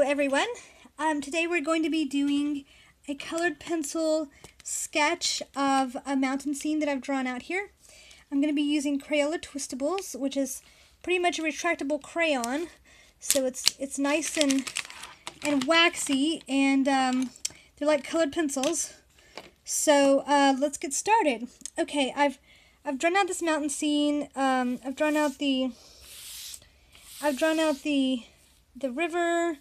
everyone. Today we're going to be doing a colored pencil sketch of a mountain scene that I've drawn out here. I'm going to be using Crayola Twistables, which is pretty much a retractable crayon. So it's nice and waxy, and they're like colored pencils. So let's get started. Okay, I've drawn out this mountain scene. I've drawn out the river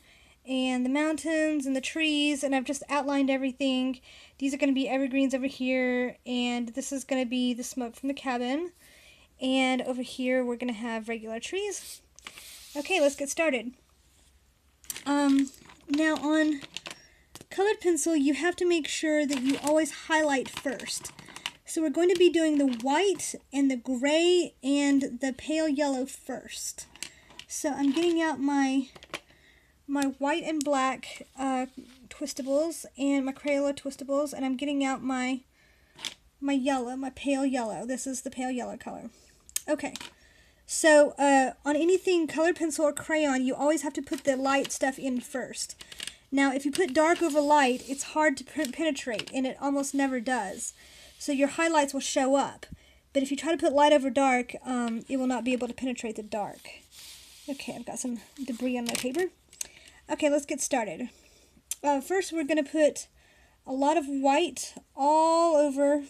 and the mountains and the trees, and I've just outlined everything. These are going to be evergreens over here, and this is going to be the smoke from the cabin, and over here we're going to have regular trees. Okay, let's get started. Now on colored pencil, you have to make sure that you always highlight first. So we're going to be doing the white and the gray and the pale yellow first. So I'm getting out my white and black Twistables and my Crayola Twistables, and I'm getting out my yellow, my pale yellow. This is the pale yellow color. Okay, so on anything colored pencil or crayon, you always have to put the light stuff in first. Now, if you put dark over light, it's hard to penetrate, and it almost never does. So your highlights will show up. But if you try to put light over dark, it will not be able to penetrate the dark. Okay, I've got some debris on my paper. Okay, let's get started. First, we're going to put a lot of white all over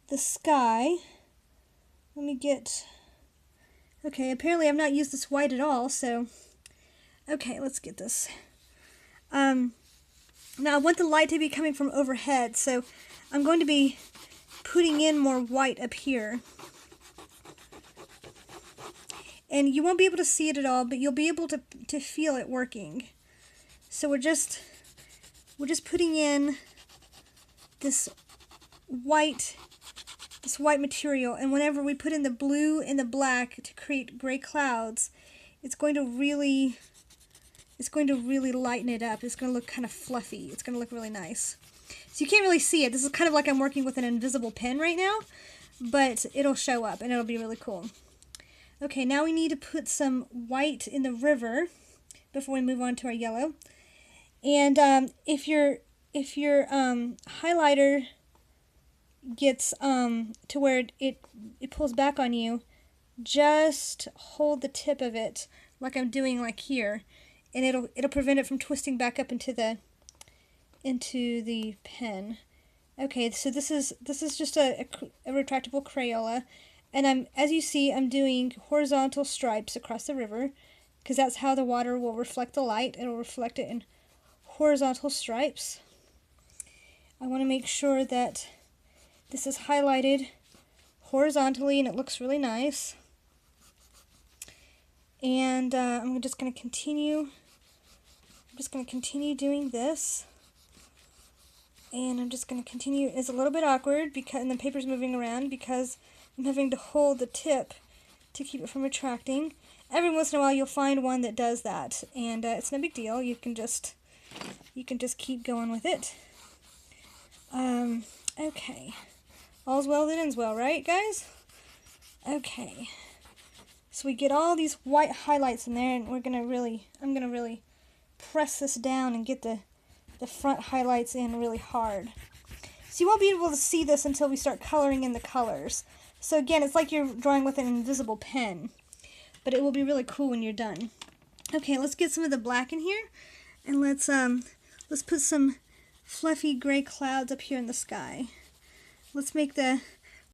the sky. Let me get... Okay, apparently I've not used this white at all, so... Okay, let's get this. Now, I want the light to be coming from overhead, so I'm going to be putting in more white up here. And you won't be able to see it at all, but you'll be able to feel it working. So we're just putting in this white material, and whenever we put in the blue and the black to create gray clouds, it's going to really lighten it up. It's going to look kind of fluffy. It's going to look really nice. So you can't really see it. This is kind of like I'm working with an invisible pen right now, but it'll show up and it'll be really cool. Okay, now we need to put some white in the river before we move on to our yellow. And if your highlighter gets to where it pulls back on you, just hold the tip of it like I'm doing like here, and it'll prevent it from twisting back up into the pen. Okay, so this is just a retractable Crayola. And as you see, I'm doing horizontal stripes across the river, because that's how the water will reflect the light. It'll reflect it in horizontal stripes. I want to make sure that this is highlighted horizontally and it looks really nice. And I'm just going to continue. I'm just going to continue doing this. And I'm just going to continue. It's a little bit awkward because the paper's moving around because I'm having to hold the tip to keep it from retracting. Every once in a while you'll find one that does that, and it's no big deal. You can just keep going with it. Okay. All's well that ends well, right, guys? Okay. So we get all these white highlights in there, and I'm gonna really press this down and get the front highlights in really hard. So you won't be able to see this until we start coloring in the colors. So again, it's like you're drawing with an invisible pen, but it will be really cool when you're done. Okay, let's get some of the black in here, and let's put some fluffy gray clouds up here in the sky. Let's make the